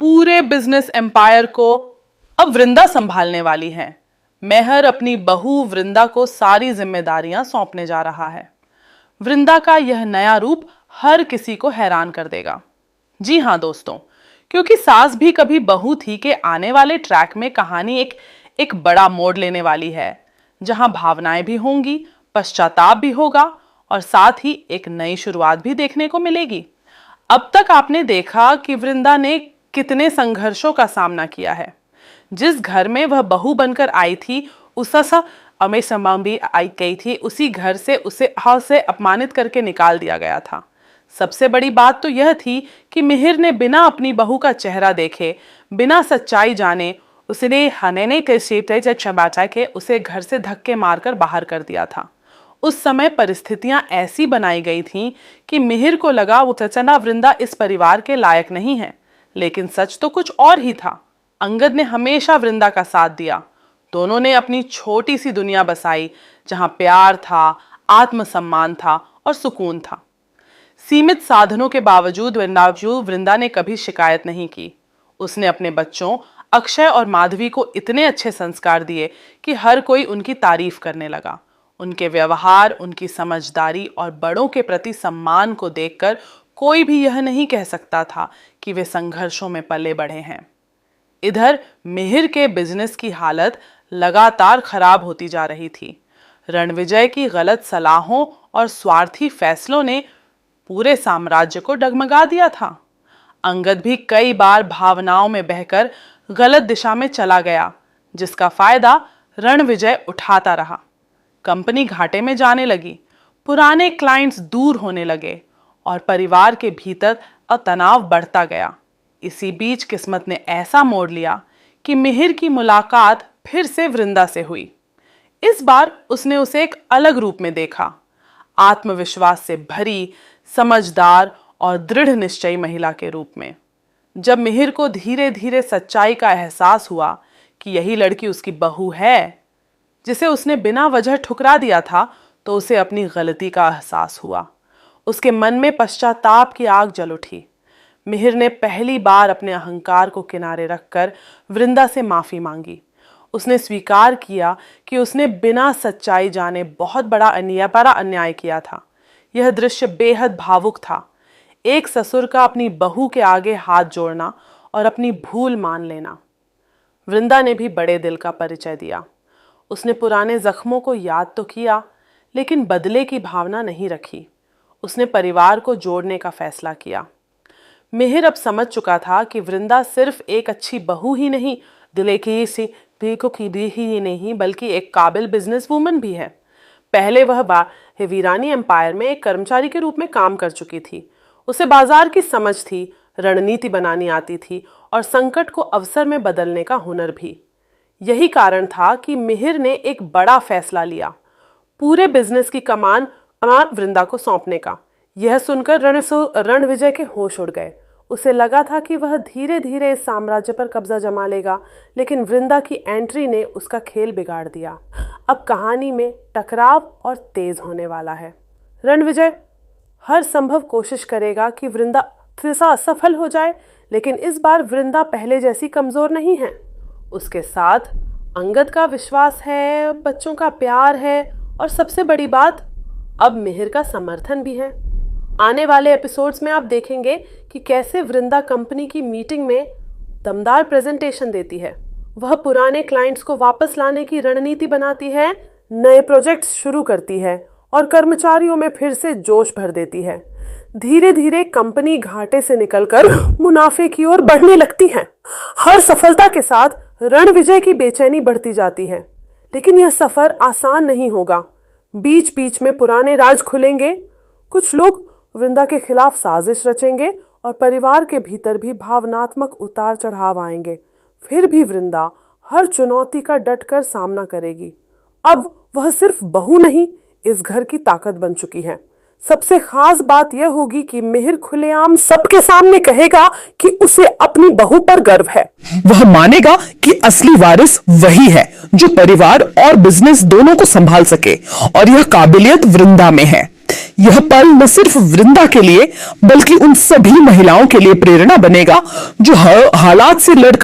पूरे business empire को अब वृंदा संभालने वाली है। मेहर अपनी बहू वृंदा को सारी जिम्मेदारियां सौंपने जा रहा है। वृंदा का यह नया रूप हर किसी को हैरान कर देगा। जी हाँ दोस्तों, क्योंकि सास भी कभी बहू थी के आने वाले ट्रैक में कहानी एक बड़ा मोड़ लेने वाली है, जहां भावनाएं भी होंगी, पश्चाताप भी होगा और साथ ही एक नई शुरुआत भी देखने को मिलेगी। अब तक आपने देखा कि वृंदा ने कितने संघर्षों का सामना किया है। जिस घर में वह बहू बनकर आई थी, भी आई गई थी, उसी घर से उसे हाल से अपमानित करके निकाल दिया गया था। सबसे बड़ी बात तो यह थी कि मिहिर ने बिना अपनी बहू का चेहरा देखे, बिना सच्चाई जाने उसने हनेने के उसे घर से धक्के मारकर बाहर कर दिया था। उस समय परिस्थितियां ऐसी बनाई गई थीं कि मिहिर को लगा वो चचना वृंदा इस परिवार के लायक नहीं है, लेकिन सच तो कुछ और ही था। अंगद ने हमेशा वृंदा का साथ दिया। दोनों ने अपनी छोटी सी दुनिया बसाई, जहां प्यार था, आत्मसम्मान था और सुकून था। सीमित साधनों के बावजूद वृंदा ने कभी शिकायत नहीं की। उसने अपने बच्चों अक्षय और माधवी को इतने अच्छे संस्कार दिए कि हर कोई उनकी तारीफ करने लगा। उनके व्यवहार, उनकी समझदारी और बड़ों के प्रति सम्मान को देखकर कोई भी यह नहीं कह सकता था कि वे संघर्षों में पले बढ़े हैं। इधर मिहिर के बिजनेस की हालत लगातार खराब होती जा रही थी। रणविजय की गलत सलाहों और स्वार्थी फैसलों ने पूरे साम्राज्य को डगमगा दिया था। अंगद भी कई बार भावनाओं में बहकर गलत दिशा में चला गया, जिसका फायदा रणविजय उठाता रहा। कंपनी घाटे में जाने लगी, पुराने क्लाइंट्स दूर होने लगे और परिवार के भीतर तनाव बढ़ता गया। इसी बीच किस्मत ने ऐसा मोड़ लिया कि मिहिर की मुलाकात फिर से वृंदा से हुई। इस बार उसने उसे एक अलग रूप में देखा, आत्मविश्वास से भरी, समझदार और दृढ़ निश्चयी महिला के रूप में। जब मिहिर को धीरे धीरे सच्चाई का एहसास हुआ कि यही लड़की उसकी बहू है, जिसे उसने बिना वजह ठुकरा दिया था, तो उसे अपनी गलती का एहसास हुआ। उसके मन में पश्चाताप की आग जल उठी। मिहिर ने पहली बार अपने अहंकार को किनारे रखकर वृंदा से माफी मांगी। उसने स्वीकार किया कि उसने बिना सच्चाई जाने बहुत बड़ा अन्याय किया था। यह दृश्य बेहद भावुक था। एक ससुर का अपनी बहू के आगे हाथ जोड़ना और अपनी भूल मान लेना। वृंदा ने भी बड़े दिल का परिचय दिया। उसने पुराने जख्मों को याद तो किया, लेकिन बदले की भावना नहीं रखी। उसने परिवार को जोड़ने का फैसला किया। मिहिर अब समझ चुका था कि वृंदा सिर्फ एक अच्छी बहू ही नहीं, बल्कि एक काबिल बिजनेस वूमन भी है। पहले वह वीरानी एम्पायर में एक कर्मचारी के रूप में काम कर चुकी थी। उसे बाजार की समझ थी, रणनीति बनानी आती थी और संकट को अवसर में बदलने का हुनर भी। यही कारण था कि मिहिर ने एक बड़ा फैसला लिया, पूरे बिजनेस की कमान वृंदा को सौंपने का। यह सुनकर रणविजय के होश उड़ गए। उसे लगा था कि वह धीरे धीरे इस साम्राज्य पर कब्जा जमा लेगा, लेकिन वृंदा की एंट्री ने उसका खेल बिगाड़ दिया। अब कहानी में टकराव और तेज होने वाला है। रणविजय हर संभव कोशिश करेगा कि वृंदा फिर से असफल हो जाए, लेकिन इस बार वृंदा पहले जैसी कमजोर नहीं है। उसके साथ अंगद का विश्वास है, बच्चों का प्यार है और सबसे बड़ी बात, अब मिहिर का समर्थन भी है। आने वाले एपिसोड्स में आप देखेंगे कि कैसे वृंदा कंपनी की मीटिंग में दमदार प्रेजेंटेशन देती है। वह पुराने क्लाइंट्स को वापस लाने की रणनीति बनाती है, नए प्रोजेक्ट्स शुरू करती है और कर्मचारियों में फिर से जोश भर देती है। धीरे धीरे कंपनी घाटे से निकलकर मुनाफे की ओर बढ़ने लगती है। हर सफलता के साथ रणविजय की बेचैनी बढ़ती जाती है, लेकिन यह सफर आसान नहीं होगा। बीच बीच में पुराने राज खुलेंगे, कुछ लोग वृंदा के खिलाफ साजिश रचेंगे और परिवार के भीतर भी भावनात्मक उतार चढ़ाव आएंगे। फिर भी वृंदा हर चुनौती का डटकर सामना करेगी। अब वह सिर्फ बहू नहीं, इस घर की ताकत बन चुकी है। सबसे खास बात यह होगी कि मिहिर खुलेआम सबके सामने कहेगा कि उसे अपनी बहू पर गर्व है। वह मानेगा कि असली वारिस वही है जो परिवार और बिजनेस दोनों को संभाल सके, और यह काबिलियत वृंदा में है। यह पल न सिर्फ वृंदा के लिए बल्कि उन सभी महिलाओं के लिए प्रेरणा बनेगा जो हर हालात से लड़